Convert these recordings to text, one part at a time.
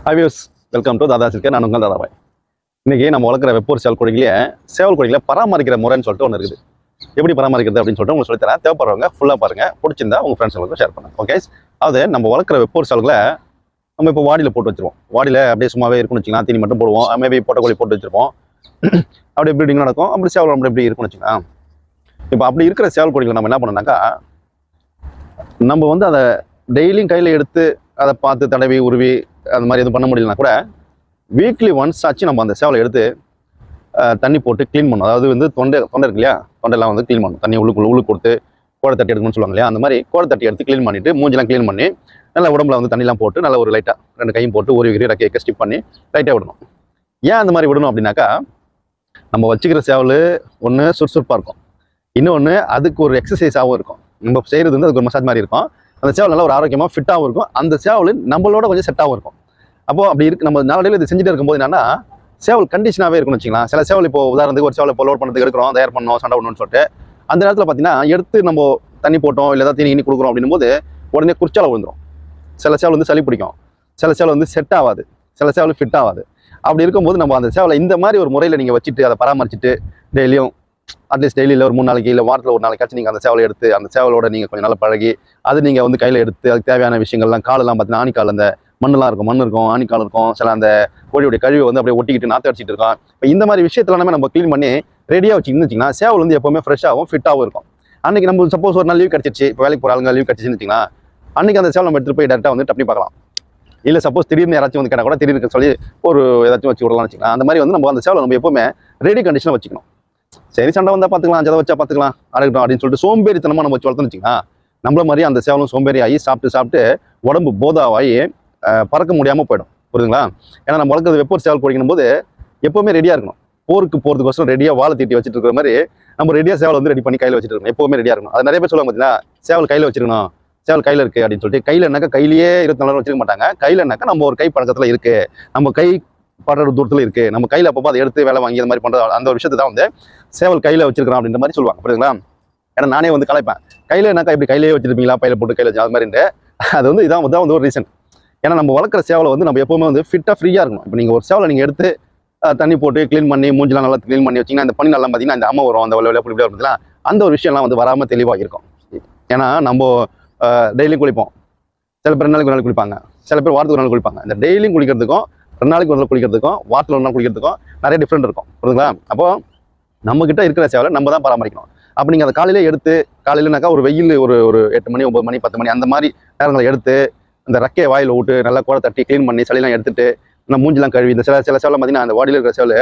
ஹாவியூஸ் welcome to தாதா சில்கர். நான் உங்கள் தாதாபாய். இன்றைக்கி நம்ம வளர்க்குற வெப்பூர் சேவல் கோழிகளே சேவல் கோழிகளை பராமரிக்கிற முறைன்னு சொல்லிட்டு ஒன்று இருக்குது. எப்படி பராமரிக்கிறது அப்படின்னு சொல்லிட்டு உங்களுக்கு சொல்லித்தரேன். தேவைப்படுறவங்க ஃபுல்லாக பாருங்கள். பிடிச்சிருந்தா உங்கள் ஃப்ரெண்ட்ஸுங்களுக்கு ஷேர் பண்ணுங்கள். ஓகே, அதாவது நம்ம வளர்க்குற வெப்பூர் சேவல்களை நம்ம இப்போ வாடியில் போட்டு வச்சுருவோம். வாடியில் அப்படியே சும்மாவே இருக்குன்னு வச்சுக்கலாம். தீனி மட்டும் போடுவோம். மேபி பொட்டக்கோழி போட்டு வச்சுருப்போம். அப்படியே ப்ரீடிங் நடக்கும். அப்படி சேவல் நம்ம எப்படி இருக்குன்னு வச்சுக்கலாம். இப்போ அப்படி இருக்கிற சேவல் கோழிகளை நம்ம என்ன பண்ணோம்னாக்கா, நம்ம வந்து அதை டெய்லியும் கையில் எடுத்து அதை பார்த்து தடவி உருவி அந்த மாதிரி எதுவும் பண்ண முடியலனா கூட வீக்லி ஒன்ஸ் ஆச்சு நம்ம அந்த சேவலை எடுத்து தண்ணி போட்டு க்ளீன் பண்ணணும். அதாவது வந்து தொண்டை இருக்கு இல்லையா, தொண்டையெல்லாம் வந்து க்ளீன் பண்ணணும். தண்ணி உள்ளுக்கு கொடுத்து கோடை தட்டி எடுக்கணும்னு சொல்லுவாங்க இல்லையா, அந்த மாதிரி கோடை தட்டி எடுத்து க்ளீன் பண்ணிவிட்டு மூஞ்செல்லாம் க்ளீன் பண்ணி நல்லா உடம்புல வந்து தண்ணிலாம் போட்டு நல்லா ஒரு லைட்டாக 2 கையும் போட்டு ஒரு ரெக்கையை ஸ்டிப் பண்ணி லைட்டாக விடணும். ஏன் அந்த மாதிரி விடணும் அப்படின்னாக்கா, நம்ம வச்சுக்கிற சேவல் ஒன்று சுறுசுறுப்பாக இருக்கும், இன்னொன்று அதுக்கு ஒரு எக்ஸசைஸாகவும் இருக்கும். நம்ம செய்கிறது வந்து அதுக்கு ஒரு மசாஜ் மாதிரி இருக்கும். அந்த சேவல் நல்லா ஒரு ஆரோக்கியமாக ஃபிட்டாகவும் இருக்கும். அந்த சேவல் நம்மளோட கொஞ்சம் செட்டாகவும் இருக்கும். அப்போது அப்படி இருக்கு. நம்ம நாளையில் இது செஞ்சுட்டு இருக்கும்போது என்னன்னா, சேவல் கண்டிஷனாகவே இருக்குன்னு வச்சுக்கலாம். சில சேவல் இப்போ உதாரணத்துக்கு ஒரு சேவல் இப்போ லோட் பண்ணுறதுக்கு எடுக்கிறோம், தயார் பண்ணோம், சண்டை பண்ணணும்னு சொல்லிட்டு அந்த நேரத்தில் பார்த்தீங்கன்னா எடுத்து நம்ம தண்ணி போட்டோம் இல்லை ஏதாவது தீனி கொடுக்குறோம் அப்படின்னும் போது உடனே குறிச்சால விழுந்துடும். சில சேவல் வந்து சளி பிடிக்கும், சில சேவல் வந்து செட் ஆகாது, சில சேவல் ஃபிட் ஆகாது. அப்படி இருக்கும்போது நம்ம அந்த சேவலை இந்த மாதிரி ஒரு முறையில் நீங்கள் வச்சுட்டு அதை பராமரிச்சுட்டு டெய்லியும் அட்லீஸ்ட் டெய்லியில் ஒரு 3 நாளைக்கு இல்லை வாரத்தில் ஒரு நாளைக்காச்சும் நீங்கள் அந்த சேவலை எடுத்து அந்த சேவலோட நீங்கள் கொஞ்சம் நல்லா பழகி அது நீங்கள் வந்து கையில் எடுத்து அதுக்கு தேவையான விஷயங்கள்லாம் காலெல்லாம் பார்த்தீங்கன்னா ஆணிக்கால் அந்த மண்ணெலாம் இருக்கும், மண் இருக்கும், ஆணிக்கால் இருக்கும், சில அந்த கோழியோடைய கழிவை வந்து அப்படியே ஒட்டிக்கிட்டு நாற்று அடிச்சிட்டு இருக்கோம். இப்போ இந்த மாதிரி விஷயத்தெல்லாமே நம்ம க்ளீன் பண்ணி ரெடியாக வச்சுக்கின்னு சேவல் வந்து எப்போவுமே ஃப்ரெஷ்ஷாகவும் ஃபிட்டாகவும் இருக்கும். அன்றைக்கி நம்ம சப்போஸ் ஒரு நாள் லீவ் கிடச்சிருச்சு, இப்போ வேலைக்கு போகிற ஆளுங்க லீவ் கிடச்சின்னு வச்சிங்கன்னா அன்றைக்கி அந்த சேவல் நம்ம எடுத்துகிட்டு போய் டேரெக்டாக வந்து டப்பி பார்க்கலாம். இல்லை சப்போஸ் திடீர்னு யாராச்சும் வந்து கேட்டால் கூட திடீர்னு சொல்லி ஒரு ஏதாச்சும் வச்சு விடலாம்னு வச்சுக்கலாம். அந்த மாதிரி வந்து நம்ம அந்த சேவலை நம்ம எப்போவுமே ரெடி கண்டிஷனில் வச்சுக்கணும். சரி சண்டை வந்தால் பார்த்துக்கலாம், ஜதை வச்சா பார்த்துக்கலாம், அடக்கட்டும் அப்படின்னு சொல்லிட்டு சோம்பேறித்தனமாக நம்ம வச்சு வளர்த்துன்னு வச்சுக்கலாம். நம்மள மாதிரி அந்த சேவலும் சோம்பேறி ஆகி சாப்பிட்டு உடம்பு போதாவாகி பறக்க முடியாமல் போயிடும். புரியுதுங்களா? ஏன்னா நம்ம வளர்க்குறது வெப்பூர் சேவல் கோழிக்கணும் போது எப்போவுமே ரெடியாக இருக்கணும். போருக்கு போகிறதுக்கோசரம் ரெடியாக வாழை தீட்டி வச்சுட்டு இருக்கிற மாதிரி நம்ம ரெடியாக சேவல் வந்து ரெடி பண்ணி கையில் வச்சுட்டு இருக்கணும். எப்போவுமே ரெடியாக இருக்கணும். அது நிறைய பேர் சொல்லுவாங்க பார்த்தீங்கன்னா, சேவல் கையில் வச்சிருக்கணும், சேவல் கையில் இருக்குது அப்படின்னு சொல்லிட்டு. கையில் என்னக்கா கையிலேயே 24 நேரம் வச்சிருக்க மாட்டாங்க. கையில் என்னக்கா நம்ம ஒரு கை பழக்கத்தில் இருக்குது, நம்ம கை படுற தூரத்தில் இருக்குது, நம்ம கையில் அப்பப்போ அதை எடுத்து வேலை வாங்கி அந்த மாதிரி பண்ணுறது அந்த ஒரு விஷயத்தை தான் வந்து சேவல் கையில் வச்சிருக்கிறோம் அப்படின்ற மாதிரி சொல்லுவாங்க. புரியுதுங்களா? ஏன்னா நானே வந்து கலைப்பேன், கையில் என்னக்கா இப்படி கையிலேயே வச்சிருப்பீங்களா, பையில போட்டு கையில் வச்சு அது மாதிரிட்டு. அது வந்து இதான் வந்து ஒரு ரீசன். ஏன்னா நம்ம வளர்க்குற சேவலை வந்து நம்ம எப்போவுமே வந்து ஃபிட்டாக ஃப்ரீயாக இருக்கணும். இப்போ நீங்கள் ஒரு சேவலை நீங்கள் எடுத்து தண்ணி போட்டு க்ளீன் பண்ணி மூஞ்சிலாம் நல்லா க்ளீன் பண்ணி வச்சிங்கன்னா அந்த பனி நல்லா பார்த்தீங்கன்னா அந்த அம்மா வரும், அந்த வெள்ளை இப்படி இருந்ததுலாம் அந்த ஒரு விஷயம்லாம் வந்து வராமல் தெளிவாக இருக்கும். ஏன்னா நம்ம டெய்லியும் குளிப்போம், சில பேர் 2 நாளைக்கு 1 நாள் குளிப்பாங்க, சில பேர் வாரத்துக்கு 1 நாள் குளிப்பாங்க. இந்த டெய்லியும் குளிக்கிறதுக்கும் 2 நாளைக்கு 1 நாள் குளிக்கிறதுக்கும் வாரத்தில் 1 நாள் குளிக்கிறதுக்கும் நிறைய டிஃப்ரெண்ட் இருக்கும். புரியுதுங்களா? அப்போது நம்மக்கிட்ட இருக்கிற சேவலை நம்ம தான் பராமரிக்கணும். அப்போ நீங்கள் அதை காலையிலே எடுத்து காலையிலனாக்கா ஒரு வெயில் ஒரு 8 மணி 9 மணி 10 மணி அந்த மாதிரி நேரங்களை எடுத்து அந்த ரெக்கையை வாயில் விட்டு நல்லா கோடை தட்டி க்ளீன் பண்ணி சளியெல்லாம் எடுத்துட்டு இந்த மூஞ்சிலாம் கழுவி இந்த சில சேவலை பார்த்தீங்கன்னா அந்த வாடியில் இருக்கிற சேவல்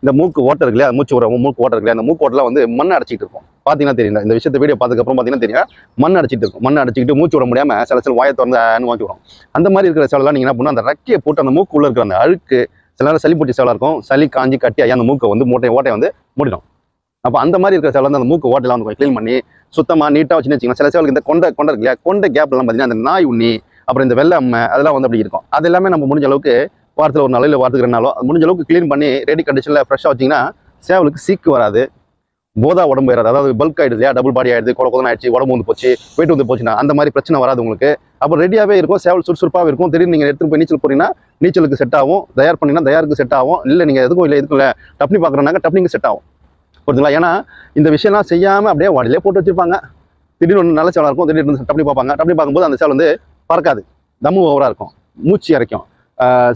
இந்த மூக்கு ஓட்டை இருக்குல்லையா, மூச்சு மூக்கு ஓட்டை இருக்குல்லையா, அந்த மூக்கு ஓட்டெல்லாம் வந்து மண் அடைச்சிட்டு இருக்கும். பார்த்தீங்கன்னா தெரியும், இந்த விஷயத்தை வீடியோ பார்த்ததுக்கப்புறம் பார்த்தீங்கன்னா தெரியும், மண் அடைச்சிட்டு இருக்கும். மண் அடைச்சிக்கிட்டு மூச்சு விட முடியாமல் சில வாயை திறந்து வாங்கி விடும். அந்த மாதிரி இருக்கிற சேவலாம் நீங்கள் என்ன பண்ணணும், அந்த ரெக்கையை போட்டு அந்த மூக்கு உள்ள இருக்கிற அந்த அழுக்கு சில நேரம் சளி பிடிச்ச சேவலாக இருக்கும், சளி காஞ்சி கட்டி ஐயா அந்த மூக்கை வந்து ஓட்டையை வந்து மூடிடும். அப்போ அந்த மாதிரி இருக்கிற சேவல் வந்து அந்த மூக்கு ஓட்டையெல்லாம் வந்து க்ளீன் பண்ணி சுத்தமாக நீட்டாக வச்சுன்னு வச்சுக்கலாம். சில சேவலுக்கு இந்த கொண்டை இருக்கு இல்லையா, கொண்டை கேப்லாம் பார்த்தீங்கன்னா அந்த நாய் உண்ணி அப்புறம் இந்த வெள்ளை அம்மை அதெல்லாம் வந்து அப்படி இருக்கும். அது எல்லாமே நம்ம முடிஞ்ச அளவுக்கு வாரத்தில் 1 நாளோ இல்லை வாரத்துக்கு 2 நாளோ முடிஞ்ச அளவுக்கு க்ளீன் பண்ணி ரெடி கண்டிஷனில் ஃப்ரெஷ்ஷாக வச்சிங்கன்னா சேவலுக்கு சீக்கு வராது, போதா உடம்பு ஏறாது. அதாவது பல்க் ஆகிடுது இல்லையா, டபுள் பாடி ஆகிடுது, கொதன் ஆகிடுச்சு, உடம்பு வந்து போச்சு, வெயிட் வந்து போச்சுன்னா அந்த மாதிரி பிரச்சனை வராது உங்களுக்கு. அப்போ ரெடியாகவே இருக்கும், சேவல் சுறுசுறுப்பாகவே இருக்கும். திடீர்னு நீங்கள் எடுத்துகிட்டு போய் நீச்சல் போகிறீங்கன்னா நீச்சலுக்கு செட் ஆகும், தயார் பண்ணிங்கன்னா தயாருக்கு செட் ஆகும். இல்லை நீங்கள் எதுக்கும் இல்லை டப்னி பார்க்குறோன்னாக்கா டப்னிக்கு செட் ஆகும். புரியுதுங்களா? ஏன்னா இந்த விஷயம்லாம் செய்யாமல் அப்படியே வாடிலே போட்டு வச்சுருப்பாங்க. திடீர்னு ஒன்று நல்ல சேவலாக இருக்கும், திடீர்னு டப்னி பார்ப்பாங்க. டப்னி பார்க்கும்போது அந்த சேவல் வந்து பறக்காது, தம்மு ஓவராக இருக்கும், மூச்சு இறைக்கும்,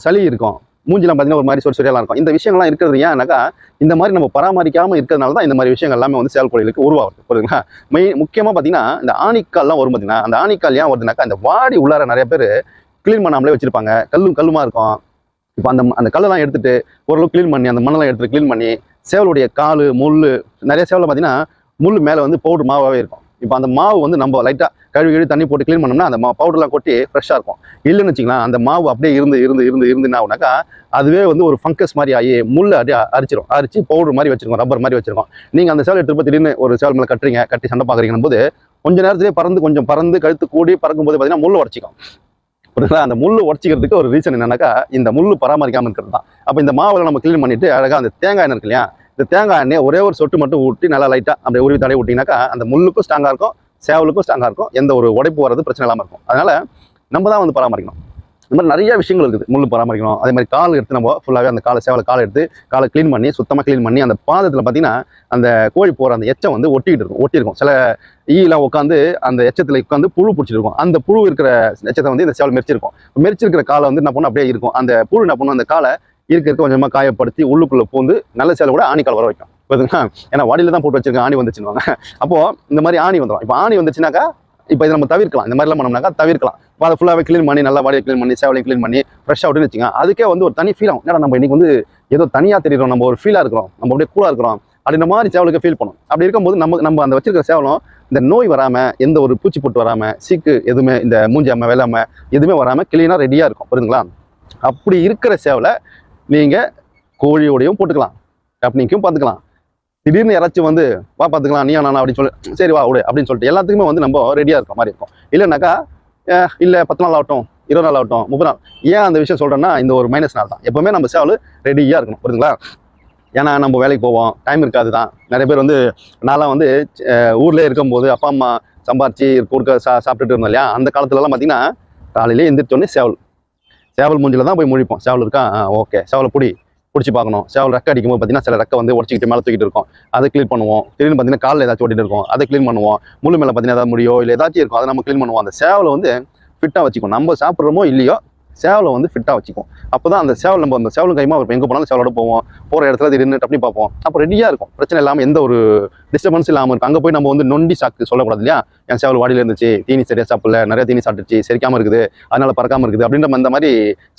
சளி இருக்கும், மூஞ்சிலாம் பார்த்தீங்கன்னா ஒரு மாதிரி சொரியெல்லாம் இருக்கும். இந்த விஷயங்கள்லாம் இருக்கிறது ஏன்னாக்கா இந்த மாதிரி நம்ம பராமரிக்காமல் இருக்கிறதுனால தான் இந்த மாதிரி விஷயங்கள் எல்லாமே வந்து சேவல் கோழிகளுக்கு உருவாகுது. புரியுதுங்களா? முக்கியமாக பார்த்தீங்கன்னா இந்த ஆணிக்கால்லாம் வரும் பார்த்தீங்கன்னா, அந்த ஆணிக்கால் ஏன் வருதுனாக்கா இந்த வாடி உள்ளார நிறைய பேர் க்ளீன் பண்ணாமலே வச்சுருப்பாங்க, கல்லுமா இருக்கும். இப்போ அந்த கல்லெல்லாம் எடுத்துகிட்டு ஓரளவு க்ளீன் பண்ணி அந்த மண்ணெல்லாம் எடுத்துகிட்டு க்ளீன் பண்ணி சேவலுடைய கால் முள் நிறைய சேவலில் பார்த்தீங்கன்னா முள் மேலே வந்து பவுடர் மாவாகவே இருக்கும். இப்போ அந்த மாவு வந்து நம்ம லைட்டாக கழுவி தண்ணி போட்டு க்ளீன் பண்ணோம்னா அந்த பவுடர்லாம் கொட்டி ஃப்ரெஷ்ஷாக இருக்கும். இல்லைன்னு வச்சிங்களேன், அந்த மாவு அப்படியே இருந்து என்ன ஆகுனாக்கா அதுவே வந்து ஒரு ஃபங்கஸ் மாதிரி ஆகி முள் அப்படியே அரிச்சு பவுடர் மாதிரி வச்சிருக்கோம், ரப்பர் மாதிரி வச்சிருக்கோம். நீங்கள் அந்த சேவல் எடுத்துகிட்டு திடீர்னு ஒரு சேவல் மேலே கட்டி சண்டை பார்க்குறீங்கன்னு போது கொஞ்சம் நேரத்திலே பறந்து கழுத்து கூடி பறக்கும்போது பார்த்தீங்கன்னா முள் உடச்சிக்கும். புரியுதுங்களா? அந்த முள் உடச்சிக்கிறதுக்கு ஒரு ரீசன் என்னன்னாக்கா இந்த முள் பராமரிக்காமல் இருக்கிறது தான். அப்போ இந்த மாவில் நம்ம க்ளீன் பண்ணிவிட்டு அழகாக அந்த தேங்காய் எண்ணெய் இருக்கு இல்லையா, இந்த தேங்காய் எண்ணெய் ஒரே ஒரு சொட்டு மட்டும் ஊட்டி நல்லா லைட்டாக அப்படியே உருவி தடவை விட்டிங்கனாக்கா அந்த முள்ளுக்கும் ஸ்ட்ராங்காக இருக்கும், சேவலுக்கும் ஸ்ட்ராங்காக இருக்கும், எந்த ஒரு உடைப்பு வர்றது பிரச்சனை இல்லாமல் இருக்கும். அதனால் நம்ம தான் வந்து பராமரிக்கணும். இந்த மாதிரி நிறைய விஷயங்கள் இருக்குது. முள் பராமரிக்கணும். அதே மாதிரி கால் எடுத்து நம்ம ஃபுல்லாகவே அந்த சேவலை காலை எடுத்து காலை க்ளீன் பண்ணி சுத்தமாக க்ளீன் பண்ணி அந்த பாதத்தில் பார்த்தீங்கன்னா அந்த கோழி போகிற அந்த எச்சம் வந்து ஒட்டியிருக்கும். சில ஈலாம் உட்காந்து அந்த எச்சத்தில் உட்காந்து புழு பிடிச்சிருக்கும். அந்த புழு இருக்கிற எச்சத்தை வந்து இந்த சேவல் மெரிச்சிருக்கிற காலை வந்து என்ன பண்ணும் அப்படியே இருக்கும். அந்த புழு என்ன பண்ணும் அந்த காலை இருக்க கொஞ்சமாக காயப்படுத்தி உள்ளுக்குள்ளே பூந்து நல்ல சேவலை கூட ஆணிக்கால் வர வைக்கும். புரியுதுங்களா? ஏன்னா வாடியில் தான் போட்டு வச்சிருக்கேன், ஆணி வந்துச்சுன்னு. அப்போது இந்த மாதிரி ஆணி வந்துடும். இப்போ ஆணி வந்துச்சுனாக்கா இப்போ இதை நம்ம தவிர்க்கலாம். இந்த மாதிரிலாம் பண்ணோம்னாக்கா தவிர்க்கலாம். இப்போ அதை ஃபுல்லாகவே க்ளீன் பண்ணி நல்லா வாடியை க்ளீன் பண்ணி சேவலையும் க்ளீன் பண்ணி ஃப்ரெஷ்ஷாக விட்டுன்னு வச்சுங்க. அதுக்கே வந்து ஒரு தனி ஃபீல் ஆகும். ஏன்னா நம்ம இன்னைக்கு வந்து ஏதோ தனியாக தெரியுறோம், நம்ம ஒரு ஃபீலாக இருக்கிறோம், நம்ம அப்படியே கூலாக இருக்கிறோம் அப்படின்ற மாதிரி சேவலுக்கு ஃபீல் பண்ணும். அப்படி இருக்கும்போது நம்ம அந்த வச்சிருக்கிற சேவலும் இந்த நோய் வராமல், எந்த ஒரு பூச்சி போட்டு வராமல், சீக்கு எதுவுமே இந்த மூஞ்சாமல் வெள்ளாமல் எதுவுமே வராமல் க்ளீனாக ரெடியாக இருக்கும். புரியுதுங்களா? அப்படி இருக்கிற சேவலை நீங்கள் கோழியோடையும் போட்டுக்கலாம், டப்னிக்கும் பார்த்துக்கலாம். திடீர்னு யாராச்சும் வந்து வா பார்த்துக்கலாம் நீயா நானா அப்படின்னு சொல்லி சரி வா விடு அப்படின்னு சொல்லிட்டு எல்லாத்துக்குமே வந்து நம்ம ரெடியாக இருக்கிற மாதிரி இருக்கும். இல்லைனாக்கா இல்லை 10 நாள் ஆகட்டும், 20 நாள் ஆகட்டும், 30 நாள். ஏன் அந்த விஷயம் சொல்கிறேன்னா இந்த ஒரு மைனஸ் நாள் தான். எப்போவுமே நம்ம சேவல் ரெடியாக இருக்கணும். புரியுதுங்களா? ஏன்னா நம்ம வேலைக்கு போவோம், டைம் இருக்காது தான். நிறைய பேர் வந்து நான்லாம் வந்து ஊர்லேயே இருக்கும்போது அப்பா அம்மா சம்பாரிச்சு கொடுக்க சாப்பிட்டுட்டு இருந்தோம் இல்லையா? அந்த காலத்துலலாம் பார்த்தீங்கன்னா காலையிலே எந்திரிச்சோடனே சேவல் மூஞ்சில் தான் போய் முழிப்போம். சேவல் இருக்கா, ஓகே சேவலை பிடிச்சி பார்க்கணும். சேவல் ரெக்க அடிக்கும்போது பார்த்தீங்கன்னா சில ரெக்கை வந்து உடச்சிக்கிட்டு மேலே தூக்கிட்டு இருக்கும், அதை க்ளீன் பண்ணுவோம். திடீர்னு பார்த்தீங்கன்னா காலில் ஏதாச்சும் ஓட்டிட்டு இருக்கும், அதை க்ளீன் பண்ணுவோம். முள்ளு மேலே பார்த்தீங்கன்னா ஏதாவது முடியோ இல்லை ஏதாச்சும் இருக்கும், அதை நம்ம க்ளீன் பண்ணுவோம். அந்த சேவலை வந்து ஃபிட்டாக வச்சுக்கும். நம்ம சாப்பிட்றோமோ இல்லையோ சேவலை வந்து ஃபிட்டாக வச்சுக்கும். அப்போ தான் அந்த சேவல் நம்ம அந்த சேவலும் கைமா எங்கே போனாலும் சேவலோட போவோம். போகிற இடத்துல திடீர்னு டப்பி பார்ப்போம். அப்போ ரெடியாக இருக்கும், பிரச்சனை இல்லாமல் எந்த ஒரு டிஸ்டர்பன்ஸ் இல்லாமல் இருக்கும். அங்கே போய் நம்ம வந்து நொண்டி சாக்கு சொல்லக்கூடாது இல்லையா? என் சேவல் வாடியில் இருந்துச்சு, தீனி சரியாக சாப்பிடல, நிறைய தீனி சாப்பிட்டுச்சு, செரிக்காமல் இருக்குது, அதனால பறக்காமல் இருக்குது அப்படின்ற அந்த மாதிரி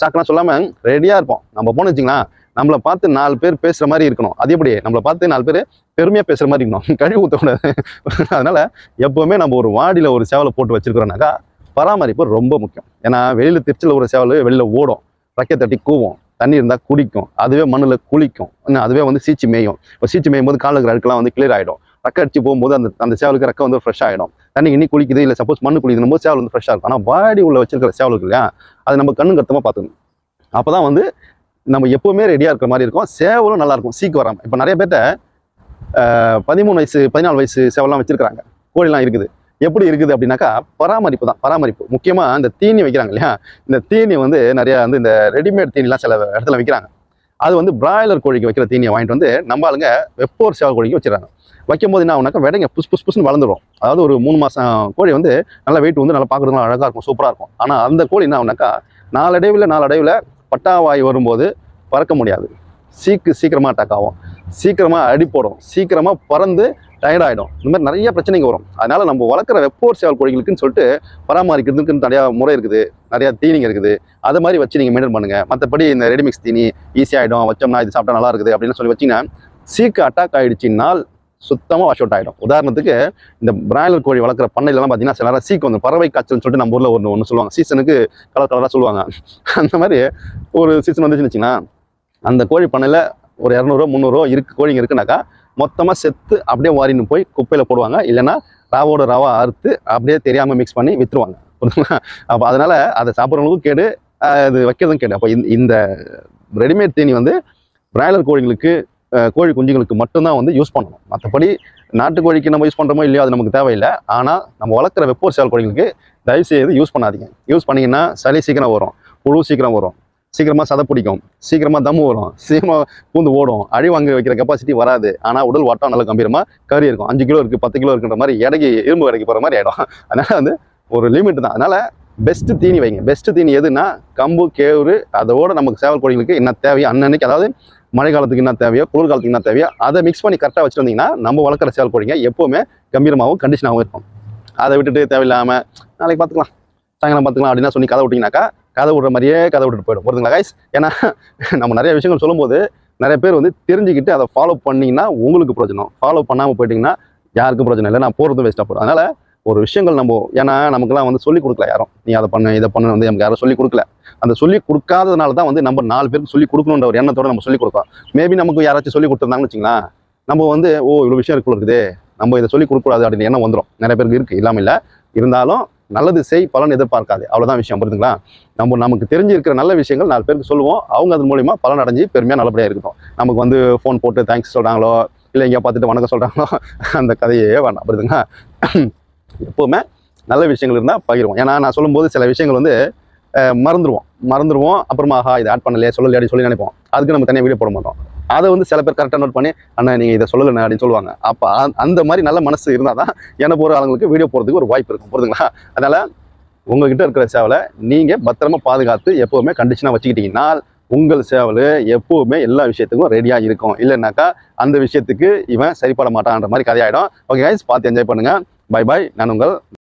சாக்கெலாம் சொல்லாமல் ரெடியாக இருப்போம். நம்ம போன வச்சிங்களா நம்மளை பார்த்து 4 பேர் பேசுகிற மாதிரி இருக்கணும். அது எப்படி நம்மளை பார்த்து 4 பேர் பெருமையாக பேசுகிற மாதிரி இருக்கணும், கழுவி ஊற்றக்கூடாது. அதனால் எப்போவுமே நம்ம ஒரு வாடியில் ஒரு சேவலை போட்டு வச்சுருக்கிறோன்னாக்கா பராமரிப்பு ரொம்ப முக்கியம். ஏன்னா வெளியில் திருச்சியில் ஒரு சேவல் வெளியில் ஓடும், ரெக்கை தட்டி கூவும், தண்ணி இருந்தால் குடிக்கும், அதுவே மண்ணில் குளிக்கும், அதுவே வந்து சீச்சு மேயும். இப்போ சீச்சு மேயும் போது காலில் இருக்கிற அழுக்கெல்லாம் வந்து கிளியர் ஆகிடும். ரெக்கை அடிச்சு போகும்போது அந்த சேவலுக்கு ரெக்கை வந்து ஃப்ரெஷ் ஆகிடும். தண்ணி இன்னி குளிக்குது இல்லை சப்போஸ் மண்ணு குளிக்குதுன்னு போது சேவல் வந்து ஃப்ரெஷ்ஷாக இருக்கும். ஆனால் வாடி உள்ள வச்சிருக்கிற சேவலுக்கு இல்லையா, அது நம்ம கண்ணு கருத்தமாக பார்த்துக்கணும். அப்போ தான் வந்து நம்ம எப்போவுமே ரெடியாக இருக்கிற மாதிரி இருக்கும். சேவலும் நல்லாயிருக்கும், சீக்கு வராமல். இப்போ நிறைய பேர்ட்ட 13 வயசு 14 வயசு சேவலாம் வச்சுருக்கிறாங்க, கோழிலாம் இருக்குது. எப்படி இருக்குது அப்படின்னாக்கா பராமரிப்பு தான். பராமரிப்பு முக்கியமாக இந்த தீனி வைக்கிறாங்க இல்லையா? இந்த தீனி வந்து நிறையா வந்து இந்த ரெடிமேட் தீனிலாம் சில இடத்துல வைக்கிறாங்க. அது வந்து பிராய்லர் கோழிக்கு வைக்கிற தீனியை வாங்கிட்டு வந்து நம்ம ஆளுங்க வெப்போர் சேவல் கோழிக்கு வச்சுறாங்க. வைக்கும்போது என்ன ஆகுனாக்கா விடைங்க புஷ்னு வளர்ந்துடும். அதாவது ஒரு 3 மாதம் கோழி வந்து நல்லா வெயிட் வந்து நல்லா பார்க்குறதுக்கு அழகாக இருக்கும், சூப்பராக இருக்கும். ஆனால் அந்த கோழி என்ன ஆகுனாக்கா நாளடைவில் பட்டாவாய் வரும்போது பறக்க முடியாது, சீக்கிரமாக அட்டாக் ஆகும், சீக்கிரமாக அடி போடும், சீக்கிரமாக பறந்து டயர்டாகிடும். இந்த மாதிரி நிறைய பிரச்சனைங்க வரும். அதனால் நம்ம வளர்க்குற வெப்போர் சேவல் கோழிகளுக்குன்னு சொல்லிட்டு பராமரிக்கிறதுக்குன்னு நிறையா முறை இருக்குது, நிறையா தீனிங்க இருக்குது. அதை மாதிரி வச்சு நீங்கள் மெயின்டைன் பண்ணுங்கள். மற்றபடி இந்த ரெடிமிக்ஸ் தீனி ஈஸியாகிடும், வச்சோம்னா இது சாப்பிட்டா நல்லா இருக்குது அப்படின்னு சொல்லி வச்சிங்கன்னா சீக்கு அட்டாக் ஆகிடுச்சின்னால் சுத்தமாக வாஷ் அவுட் ஆகிடும். உதாரணத்துக்கு இந்த பிராய்லர் கோழி வளர்க்குற பண்ணையிலலாம் பார்த்தீங்கன்னா சில நேரம் சீக்கு வந்து பறவை காய்ச்சல்னு சொல்லிட்டு நம்ம ஊரில் ஒன்று சொல்லுவாங்க, சீசனுக்கு கலராக சொல்லுவாங்க. அந்த மாதிரி ஒரு சீசன் வந்துச்சுன்னு வச்சிங்கன்னா அந்த கோழி பண்ணையில் ஒரு 200 300 கோழிங்க இருக்குனாக்கா மொத்தமாக செத்து அப்படியே வாரின்னு போய் குப்பையில் போடுவாங்க. இல்லைன்னா ராவா அறுத்து அப்படியே தெரியாமல் மிக்ஸ் பண்ணி விற்றுருவாங்க. அப்போ அதனால் அதை சாப்பிட்றவங்களுக்கும் கேடு, அது வைக்கிறதும் கேடு. அப்போ இந்த ரெடிமேட் தீனி வந்து பிராய்லர் கோழிங்களுக்கு கோழி குஞ்சுங்களுக்கு மட்டும்தான் வந்து யூஸ் பண்ணணும். மற்றபடி நாட்டுக்கோழிக்கு நம்ம யூஸ் பண்ணுறோமோ இல்லையோ அது நமக்கு தேவையில்லை. ஆனால் நம்ம வளர்க்குற வெப்போர் சேவல் கோழிங்களுக்கு தயவுசெய்து யூஸ் பண்ணாதீங்க. யூஸ் பண்ணிங்கன்னா சளி சீக்கிரம் வரும், புழு சீக்கிரம் வரும், சீக்கிரமாக சதை பிடிக்கும், சீக்கிரமாக தம்மு வரும், சீக்கிரமாக பூந்து ஓடும், அழி வாங்க வைக்கிற கெப்பாசிட்டி வராது. ஆனால் உடல் வாட்டம் நல்லா கம்பீரமாக கறி இருக்கும். 5 கிலோ இருக்குது 10 கிலோ இருக்குன்ற மாதிரி இரும்பு கடைக்கு போகிற மாதிரி ஆகிடும். அதனால் வந்து ஒரு லிமிட் தான். அதனால் பெஸ்ட்டு தீனி வைங்க. பெஸ்ட்டு தீனி எதுனா கம்பு கேவுரு, அதோட நமக்கு சேவல் கோழிகளுக்கு என்ன தேவையோ அன்னன்னைக்கு, அதாவது மழை காலத்துக்கு என்ன தேவையோ குளிர் காலத்துக்கு என்ன தேவையோ அதை மிக்ஸ் பண்ணி கரெக்டாக வச்சுட்டு வந்தீங்கன்னா நம்ம வளர்க்குற சேவல் கோழிங்க எப்போவுமே கம்பீரமாகவும் கண்டிஷனாகவும் இருக்கும். அதை விட்டுட்டு தேவையில்லாமல் நாளைக்கு பார்த்துக்கலாம், சாயங்காலம் பார்த்துக்கலாம் அப்படின்னா சொல்லி கதை விட்டிங்கனாக்கா கதை விடுற மாதிரியே கதை விட்டுட்டு போயிடும். போதுங்களா கைஸ்? ஏன்னா நம்ம நிறைய விஷயங்கள் சொல்லும்போது நிறைய பேர் வந்து தெரிஞ்சுக்கிட்டு அதை ஃபாலோ பண்ணிங்கன்னா உங்களுக்கு பிரயோஜனம், ஃபாலோ பண்ணாமல் போயிட்டிங்கன்னா யாருக்கும் பிரயோஜனம் இல்லை, நான் போகிறதும் வேஸ்ட்டாக போகிறோம். அதனால் ஒரு விஷயங்கள் நம்ம ஏன்னா நமக்குலாம் வந்து சொல்லிக் கொடுக்கல யாரும், நீ அதை பண்ணு இதை பண்ணு வந்து நமக்கு யாரும் சொல்லிக் கொடுக்கல. அந்த சொல்லிக் கொடுக்காததுனால தான் வந்து நம்ம 4 பேருக்கு சொல்லிக் கொடுக்கணுன்ற ஒரு எண்ணத்தோடு நம்ம சொல்லிக் கொடுப்போம். மேபி நமக்கு யாராச்சும் சொல்லிக் கொடுத்துருந்தாங்கன்னு வச்சுங்களேன், நம்ம வந்து இவ்வளோ விஷயம் இருக்குது, நம்ம இதை சொல்லிக் கொடுக்கக்கூடாது அப்படின்னு எண்ணம் வந்துடும். நிறைய பேருக்கு இருக்குது, இல்லாமல் இல்லை. இருந்தாலும் நல்லது செய், பலன் எதிர்பார்க்காது, அவ்வளோதான் விஷயம். புரியுதுங்களா? நமக்கு தெரிஞ்சிருக்கிற நல்ல விஷயங்கள் 4 பேருக்கு சொல்லுவோம், அவங்க அது மூலிமா பலன் அடைஞ்சு பெருமையாக நல்லபடியாக இருக்கட்டும். நமக்கு வந்து ஃபோன் போட்டு தேங்க்ஸ் சொல்கிறாங்களோ இல்லை எங்கேயா பார்த்துட்டு வணக்கம் சொல்கிறாங்களோ அந்த கதையே வேண்டாம். புரியுதுங்களா? எப்போவுமே நல்ல விஷயங்கள் இருந்தால் பகிர்வோம். ஏன்னா நான் சொல்லும்போது சில விஷயங்கள் வந்து மறந்துடுவோம். அப்புறமா இதை ஆட் பண்ணலையே சொல்லலையே சொல்லி நினைப்போம். அதுக்கு நம்ம தனியாக வீடியோ போட மாட்டோம். அதை வந்து சில பேர் கரெக்டாக நோட் பண்ணி அண்ணா நீங்கள் இதை சொல்லலைண்ணா அப்படின்னு சொல்லுவாங்க. அப்போ அந்த மாதிரி நல்ல மனசு இருந்தால் தான் என்ன போகிற ஆளுங்களுக்கு வீடியோ போகிறதுக்கு ஒரு வாய்ப்பு இருக்கும். புரியுதுங்களா? அதனால் உங்ககிட்ட இருக்கிற சேவலை நீங்கள் பத்திரமா பாதுகாத்து எப்போவுமே கண்டிஷனாக வச்சுக்கிட்டீங்கன்னா உங்கள் சேவல் எப்போவுமே எல்லா விஷயத்துக்கும் ரெடியாக இருக்கும். இல்லைன்னாக்கா அந்த விஷயத்துக்கு இவன் சரிப்பட மாட்டான்ற மாதிரி கதையாயிடும். ஓகே கைஸ், பார்த்து என்ஜாய் பண்ணுங்கள். Bye bye. நான் உங்கள்